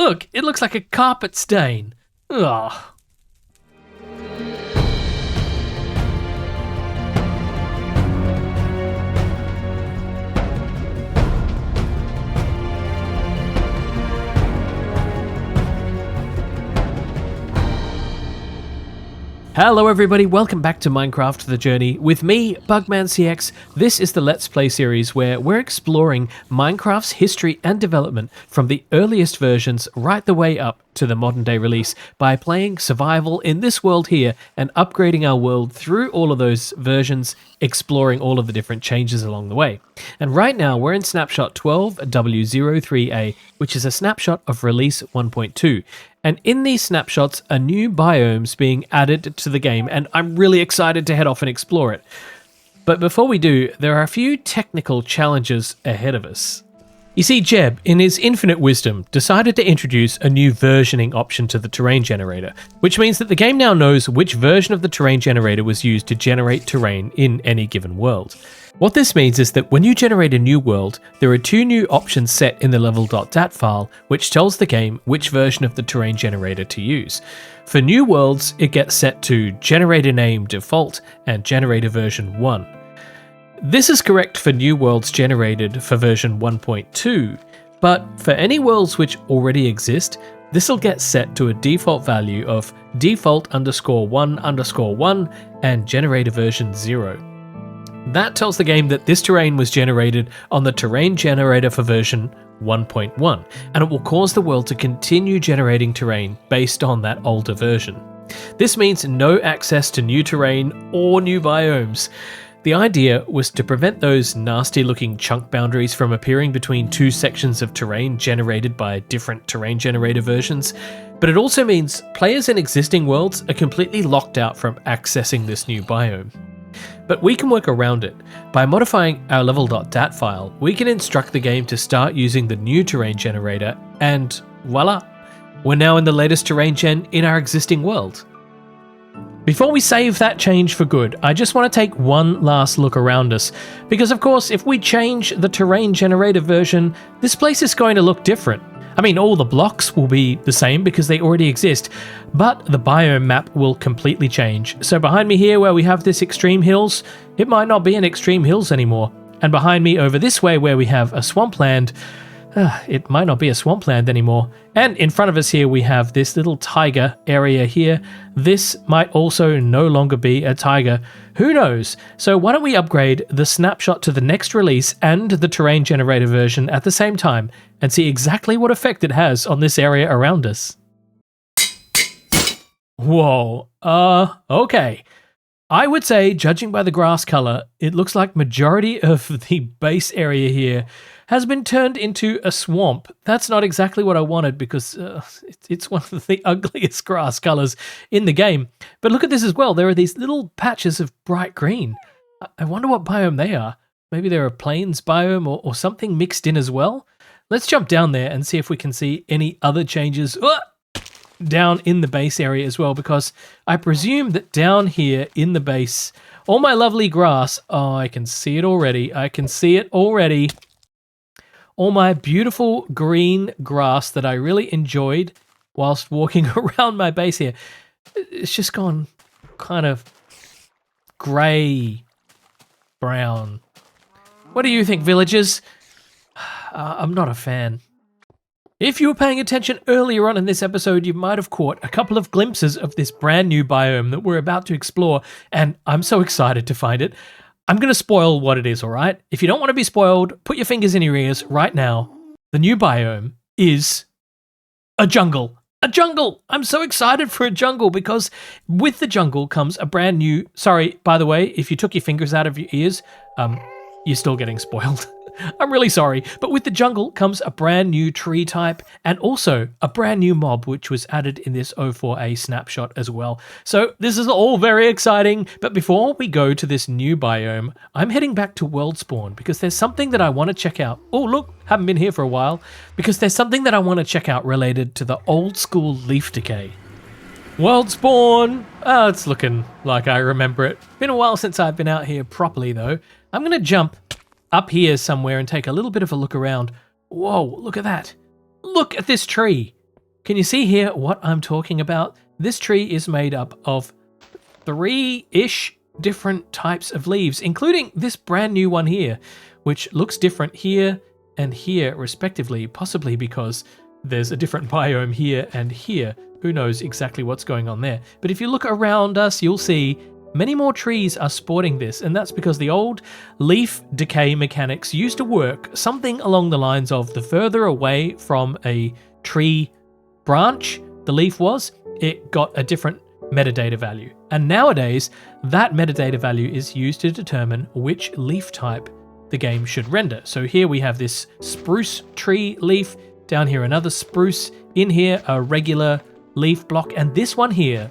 Look, it looks like a carpet stain. Ugh. Hello everybody, welcome back to Minecraft The Journey with me, BugmanCX. This is the Let's Play series where we're exploring Minecraft's history and development from the earliest versions right the way up to the modern day release by playing survival in this world here and upgrading our world through all of those versions, exploring all of the different changes along the way. And right now we're in snapshot 12W03A, which is a snapshot of release 1.2. And in these snapshots are new biomes being added to the game, and I'm really excited to head off and explore it. But before we do, there are a few technical challenges ahead of us. You see, Jeb, in his infinite wisdom, decided to introduce a new versioning option to the terrain generator, which means that the game now knows which version of the terrain generator was used to generate terrain in any given world. What this means is that when you generate a new world, there are two new options set in the level.dat file, which tells the game which version of the terrain generator to use. For new worlds, it gets set to generator name default and generator version 1. This is correct for new worlds generated for version 1.2, but for any worlds which already exist, this will get set to a default value of default_1_1 and generator version 0. That tells the game that this terrain was generated on the terrain generator for version 1.1, and it will cause the world to continue generating terrain based on that older version. This means no access to new terrain or new biomes. The idea was to prevent those nasty looking chunk boundaries from appearing between two sections of terrain generated by different terrain generator versions, but it also means players in existing worlds are completely locked out from accessing this new biome. But we can work around it. By modifying our level.dat file, we can instruct the game to start using the new terrain generator, and voila! We're now in the latest terrain gen in our existing world. Before we save that change for good, I just want to take one last look around us, because of course if we change the terrain generator version, this place is going to look different. I mean, all the blocks will be the same because they already exist, but the biome map will completely change. So behind me here where we have this extreme hills, it might not be an extreme hills anymore. And behind me over this way where we have a swampland, it might not be a swampland anymore. And in front of us here we have this little taiga area here. This might also no longer be a taiga. Who knows? So why don't we upgrade the snapshot to the next release and the terrain generator version at the same time and see exactly what effect it has on this area around us. Whoa, okay. I would say, judging by the grass color, it looks like majority of the base area here has been turned into a swamp. That's not exactly what I wanted because it's one of the ugliest grass colors in the game. But look at this as well. There are these little patches of bright green. I wonder what biome they are. Maybe they're a plains biome or something mixed in as well. Let's jump down there and see if we can see any other changes down in the base area as well, because I presume that down here in the base, all my lovely grass, oh, I can see it already. All my beautiful green grass that I really enjoyed whilst walking around my base here, it's just gone kind of grey, brown. What do you think, villagers? I'm not a fan. If you were paying attention earlier on in this episode, you might have caught a couple of glimpses of this brand new biome that we're about to explore, and I'm so excited to find it. I'm going to spoil what it is, all right? If you don't want to be spoiled, put your fingers in your ears right now. The new biome is a jungle. A jungle! I'm so excited for a jungle because with the jungle comes a brand new... Sorry, by the way, if you took your fingers out of your ears, you're still getting spoiled. I'm really sorry, but with the jungle comes a brand new tree type and also a brand new mob which was added in this 04A snapshot as well. So this is all very exciting, but before we go to this new biome, I'm heading back to World Spawn because there's something that I want to check out. Oh look, haven't been here for a while, because there's something that I want to check out related to the old school leaf decay. World Spawn! Oh, it's looking like I remember it. Been a while since I've been out here properly though. I'm going to jump up here somewhere and take a little bit of a look around. Whoa, look at that. Look at this tree. Can you see here what I'm talking about? This tree is made up of 3-ish different types of leaves, including this brand new one here, which looks different here and here respectively, possibly because there's a different biome here and here. Who knows exactly what's going on there. But if you look around us, you'll see many more trees are sporting this, and that's because the old leaf decay mechanics used to work something along the lines of the further away from a tree branch the leaf was, it got a different metadata value. And nowadays, that metadata value is used to determine which leaf type the game should render. So here we have this spruce tree leaf, down here another spruce, in here a regular leaf block, and this one here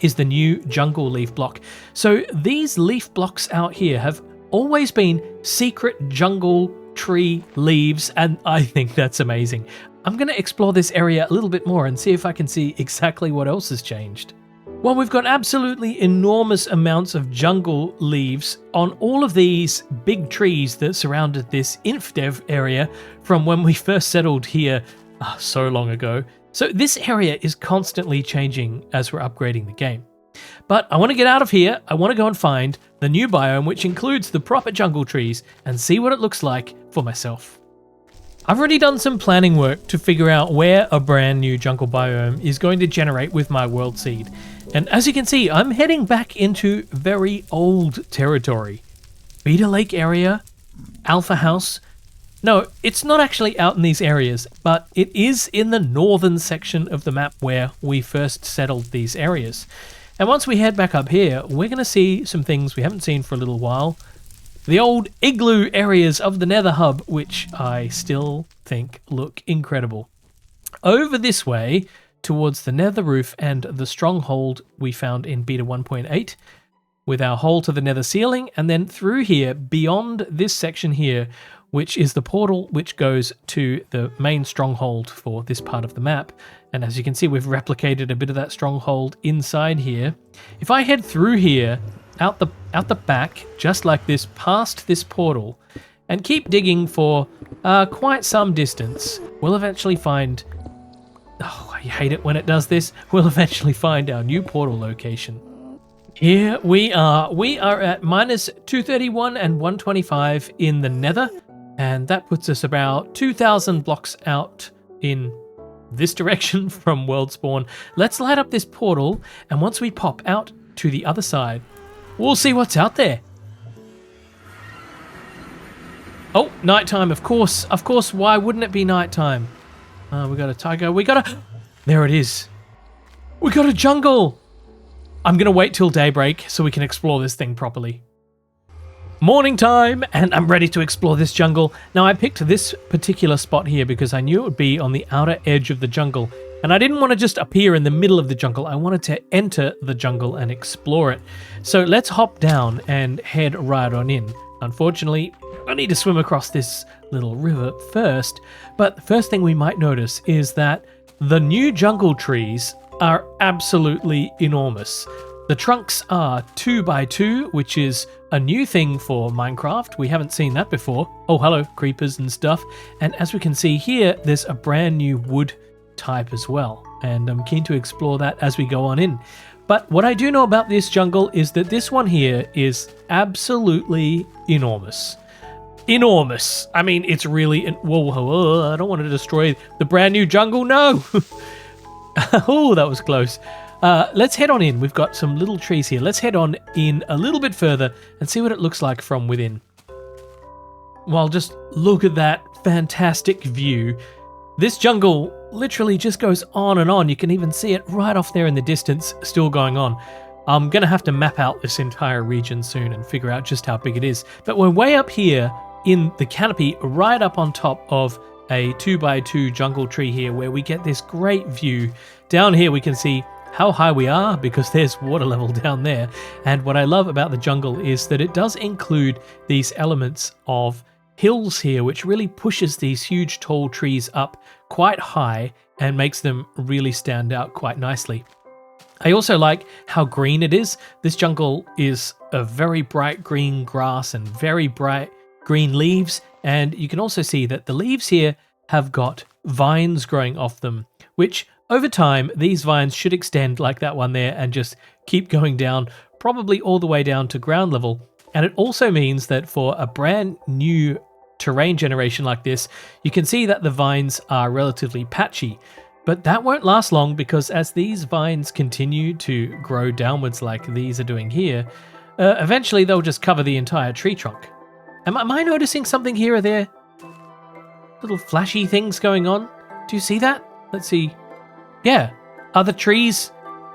is the new jungle leaf block. So these leaf blocks out here have always been secret jungle tree leaves, and I think that's amazing. I'm going to explore this area a little bit more and see if I can see exactly what else has changed. Well, we've got absolutely enormous amounts of jungle leaves on all of these big trees that surrounded this InfDev area from when we first settled here so long ago. So this area is constantly changing as we're upgrading the game. But I want to get out of here. I want to go and find the new biome, which includes the proper jungle trees, and see what it looks like for myself. I've already done some planning work to figure out where a brand new jungle biome is going to generate with my world seed. And as you can see, I'm heading back into very old territory. Beta Lake area, Alpha House. No, it's not actually out in these areas, but it is in the northern section of the map where we first settled these areas. And once we head back up here, we're going to see some things we haven't seen for a little while. The old igloo areas of the Nether Hub, which I still think look incredible. Over this way, towards the Nether Roof and the stronghold we found in Beta 1.8, with our hole to the Nether ceiling, and then through here, beyond this section here, which is the portal which goes to the main stronghold for this part of the map. And as you can see, we've replicated a bit of that stronghold inside here. If I head through here, out the back, just like this, past this portal, and keep digging for quite some distance, we'll eventually find... Oh, I hate it when it does this. We'll eventually find our new portal location. Here we are. We are at minus 231 and 125 in the Nether, and that puts us about 2,000 blocks out in this direction from world spawn. Let's light up this portal, and once we pop out to the other side, we'll see what's out there. Oh, nighttime, of course. Of course, why wouldn't it be nighttime? We got a tiger. We got a... There it is. We got a jungle. I'm going to wait till daybreak so we can explore this thing properly. Morning time, and I'm ready to explore this jungle. Now, I picked this particular spot here because I knew it would be on the outer edge of the jungle. And I didn't want to just appear in the middle of the jungle. I wanted to enter the jungle and explore it. So let's hop down and head right on in. Unfortunately, I need to swim across this little river first. But the first thing we might notice is that the new jungle trees are absolutely enormous. The trunks are 2x2, which is a new thing for Minecraft. We haven't seen that before. Oh, hello, creepers and stuff. And as we can see here, there's a brand new wood type as well, and I'm keen to explore that as we go on in. But what I do know about this jungle is that this one here is absolutely enormous. Enormous. I mean, it's really... Whoa, I don't want to destroy the brand new jungle, no! Oh, that was close. Let's head on in. We've got some little trees here. Let's head on in a little bit further and see what it looks like from within. Well, just look at that fantastic view. This jungle literally just goes on and on. You can even see it right off there in the distance, still going on. I'm going to have to map out this entire region soon and figure out just how big it is. But we're way up here in the canopy, right up on top of a 2x2 jungle tree here, where we get this great view. Down here we can see how high we are because there's water level down there. And what I love about the jungle is that it does include these elements of hills here, which really pushes these huge tall trees up quite high and makes them really stand out quite nicely. I also like how green it is. This jungle is a very bright green grass and very bright green leaves, and you can also see that the leaves here have got vines growing off them, which Over time, these vines should extend like that one there and just keep going down, probably all the way down to ground level. And it also means that for a brand new terrain generation like this, you can see that the vines are relatively patchy. But that won't last long, because as these vines continue to grow downwards like these are doing here, eventually they'll just cover the entire tree trunk. Am I noticing something here or there? Little flashy things going on? Do you see that? Let's see. Yeah. Are the trees'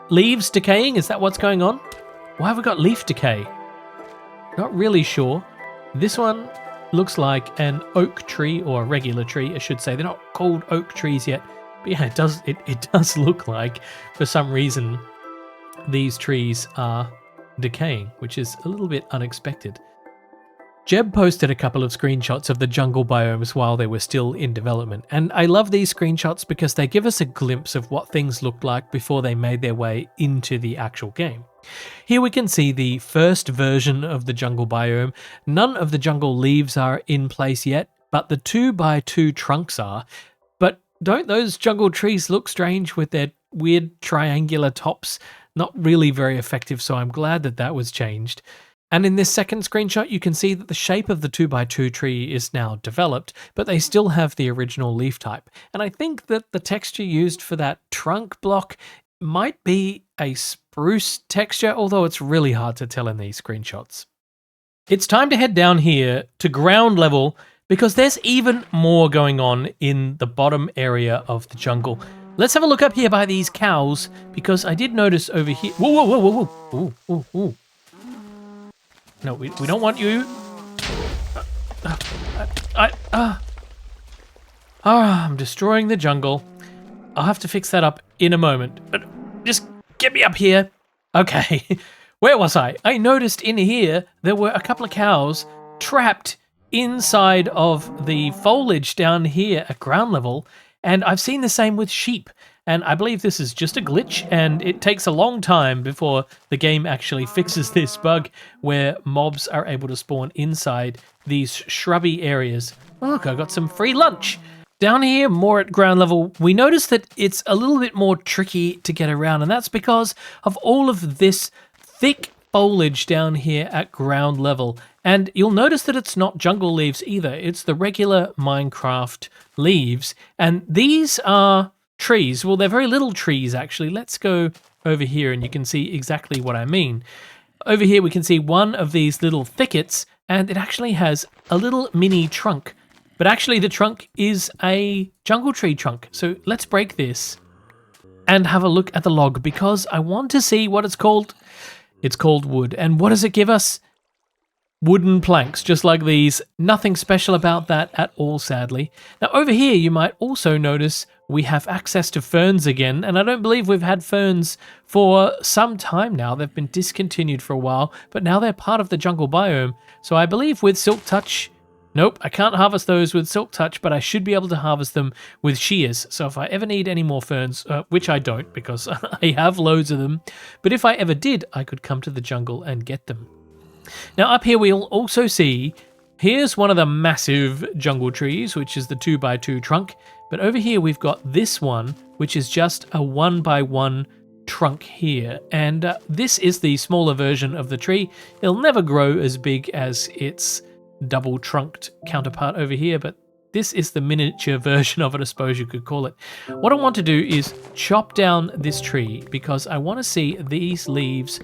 leaves decaying? Is that what's going on? Why have we got leaf decay? Not really sure. This one looks like an oak tree, or a regular tree, I should say. They're not called oak trees yet. But yeah, it does look like, for some reason, these trees are decaying, which is a little bit unexpected. Jeb posted a couple of screenshots of the jungle biomes while they were still in development, and I love these screenshots because they give us a glimpse of what things looked like before they made their way into the actual game. Here we can see the first version of the jungle biome. None of the jungle leaves are in place yet, but the 2x2 trunks are. But don't those jungle trees look strange with their weird triangular tops? Not really very effective, so I'm glad that that was changed. And in this second screenshot, you can see that the shape of the 2x2 tree is now developed, but they still have the original leaf type. And I think that the texture used for that trunk block might be a spruce texture, although it's really hard to tell in these screenshots. It's time to head down here to ground level, because there's even more going on in the bottom area of the jungle. Let's have a look up here by these cows, because I did notice over here... Whoa, whoa, whoa, whoa, whoa. Ooh, ooh, ooh. No, we don't want you. I'm destroying the jungle. I'll have to fix that up in a moment. But just get me up here. Okay. Where was I? I noticed in here there were a couple of cows trapped inside of the foliage down here at ground level. And I've seen the same with sheep. And I believe this is just a glitch, and it takes a long time before the game actually fixes this bug where mobs are able to spawn inside these shrubby areas. Oh, look, I got some free lunch. Down here, more at ground level, we notice that it's a little bit more tricky to get around, and that's because of all of this thick foliage down here at ground level. And you'll notice that it's not jungle leaves either. It's the regular Minecraft leaves, and these are trees. Well, they're very little trees, actually. Let's go over here and you can see exactly what I mean. Over here, we can see one of these little thickets, and it actually has a little mini trunk. But actually, the trunk is a jungle tree trunk. So let's break this and have a look at the log, because I want to see what it's called. It's called wood. And what does it give us? Wooden planks, just like these. Nothing special about that at all, sadly. Now, over here, you might also notice we have access to ferns again, and I don't believe we've had ferns for some time now. They've been discontinued for a while, but now they're part of the jungle biome. So I believe with Silk Touch... Nope, I can't harvest those with Silk Touch, but I should be able to harvest them with shears. So if I ever need any more ferns, which I don't because I have loads of them, but if I ever did, I could come to the jungle and get them. Now up here we'll also see, here's one of the massive jungle trees, which is the 2x2 trunk. But over here we've got this one, which is just a 1x1 trunk here. And this is the smaller version of the tree. It'll never grow as big as its double trunked counterpart over here, but this is the miniature version of it, I suppose you could call it. What I want to do is chop down this tree because I want to see these leaves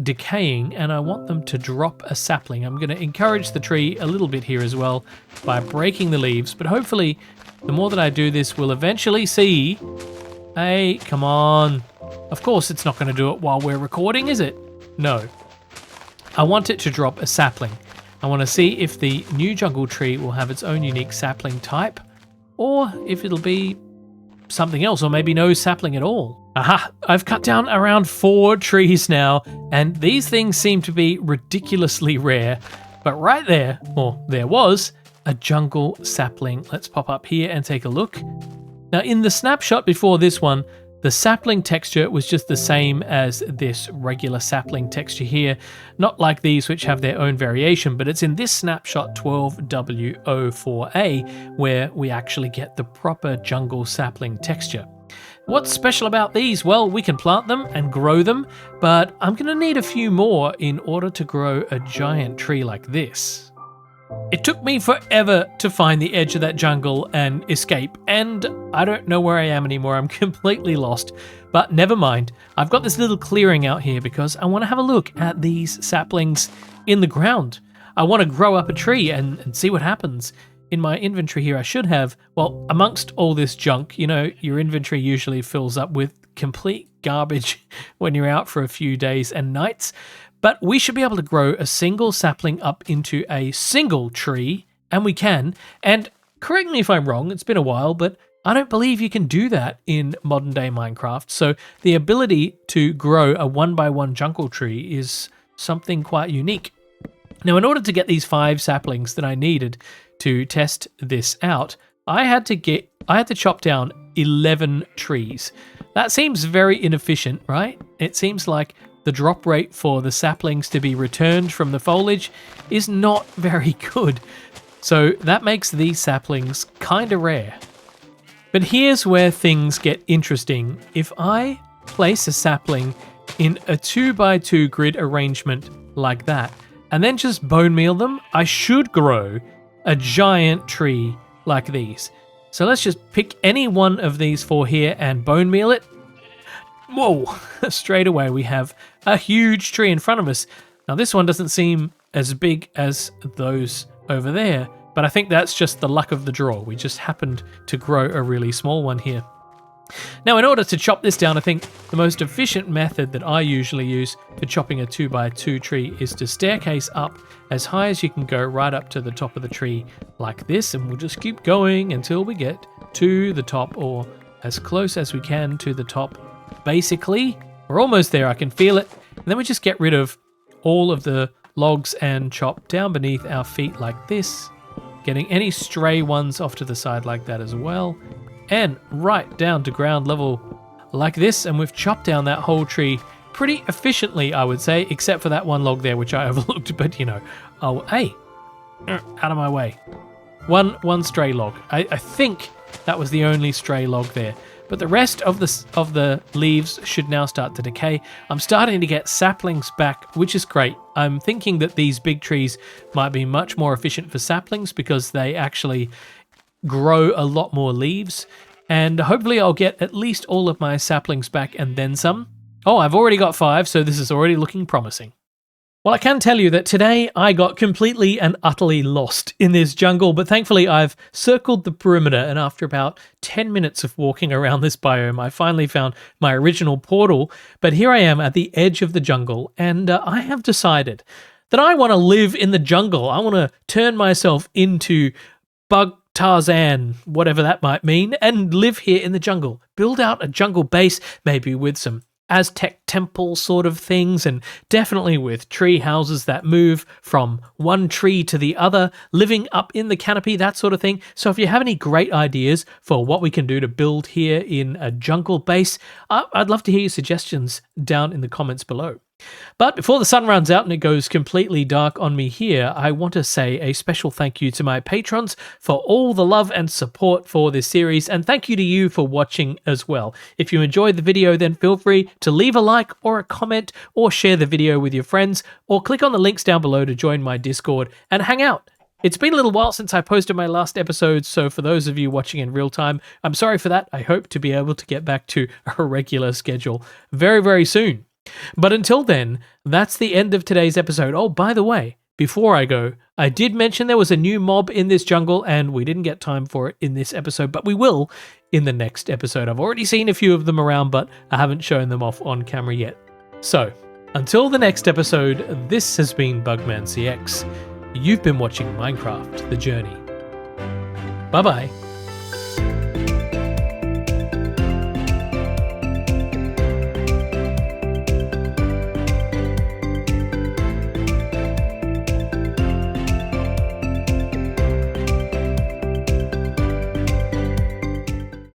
decaying and I want them to drop a sapling. I'm going to encourage the tree a little bit here as well by breaking the leaves, but hopefully the more that I do this, we'll eventually see a... Come on. Of course it's not going to do it while we're recording, is it? No. I want it to drop a sapling. I want to see if the new jungle tree will have its own unique sapling type, or if it'll be something else, or maybe no sapling at all. Aha! I've cut down around 4 trees now, and these things seem to be ridiculously rare. But right there, or there was, a jungle sapling. Let's pop up here and take a look. Now in the snapshot before this one, the sapling texture was just the same as this regular sapling texture here, not like these which have their own variation, but it's in this snapshot 12W04A where we actually get the proper jungle sapling texture. What's special about these? Well, we can plant them and grow them, but I'm going to need a few more in order to grow a giant tree like this. It took me forever to find the edge of that jungle and escape, and I don't know where I am anymore. I'm completely lost, but never mind. I've got this little clearing out here because I want to have a look at these saplings in the ground. I want to grow up a tree and see what happens. In my inventory here, I should have, well, amongst all this junk, you know, your inventory usually fills up with complete garbage when you're out for a few days and nights. But we should be able to grow a single sapling up into a single tree, and we can. And correct me if I'm wrong, it's been a while, but I don't believe you can do that in modern day Minecraft. So the ability to grow a 1x1 jungle tree is something quite unique. Now, in order to get these 5 saplings that I needed to test this out, I had to chop down 11 trees. That seems very inefficient, right? It seems like the drop rate for the saplings to be returned from the foliage is not very good. So that makes these saplings kind of rare. But here's where things get interesting. If I place a sapling in a 2x2 grid arrangement like that, and then just bone meal them, I should grow a giant tree like these. So let's just pick any one of these 4 here and bone meal it. Whoa, straight away we have a huge tree in front of us. Now this one doesn't seem as big as those over there, but I think that's just the luck of the draw. We just happened to grow a really small one here. Now, in order to chop this down, I think the most efficient method that I usually use for chopping a 2x2 tree is to staircase up as high as you can go, right up to the top of the tree like this, and we'll just keep going until we get to the top, or as close as we can to the top. Basically, we're almost there, I can feel it, and then we just get rid of all of the logs and chop down beneath our feet like this, getting any stray ones off to the side like that as well, and right down to ground level like this, and we've chopped down that whole tree pretty efficiently, I would say, except for that one log there which I overlooked, but you know, oh, hey, out of my way. One stray log. I think that was the only stray log there. But the rest of the leaves should now start to decay. I'm starting to get saplings back, which is great. I'm thinking that these big trees might be much more efficient for saplings because they actually grow a lot more leaves. And hopefully I'll get at least all of my saplings back and then some. Oh, I've already got 5, so this is already looking promising. Well, I can tell you that today I got completely and utterly lost in this jungle, but thankfully I've circled the perimeter, and after about 10 minutes of walking around this biome, I finally found my original portal. But here I am at the edge of the jungle, and I have decided that I want to live in the jungle. I want to turn myself into Bug Tarzan, whatever that might mean, and live here in the jungle. Build out a jungle base, maybe with some Aztec temple sort of things, and definitely with tree houses that move from one tree to the other, living up in the canopy, that sort of thing. So if you have any great ideas for what we can do to build here in a jungle base, I'd love to hear your suggestions down in the comments below. But before the sun runs out and it goes completely dark on me here, I want to say a special thank you to my patrons for all the love and support for this series, and thank you to you for watching as well. If you enjoyed the video, then feel free to leave a like or a comment, or share the video with your friends, or click on the links down below to join my Discord and hang out. It's been a little while since I posted my last episode, so for those of you watching in real time, I'm sorry for that. I hope to be able to get back to a regular schedule very, very soon. But until then, that's the end of today's episode. Oh, by the way, before I go, I did mention there was a new mob in this jungle, and we didn't get time for it in this episode, but we will in the next episode. I've already seen a few of them around, but I haven't shown them off on camera yet. So, until the next episode, this has been BugmanCX. You've been watching Minecraft: The Journey. Bye-bye.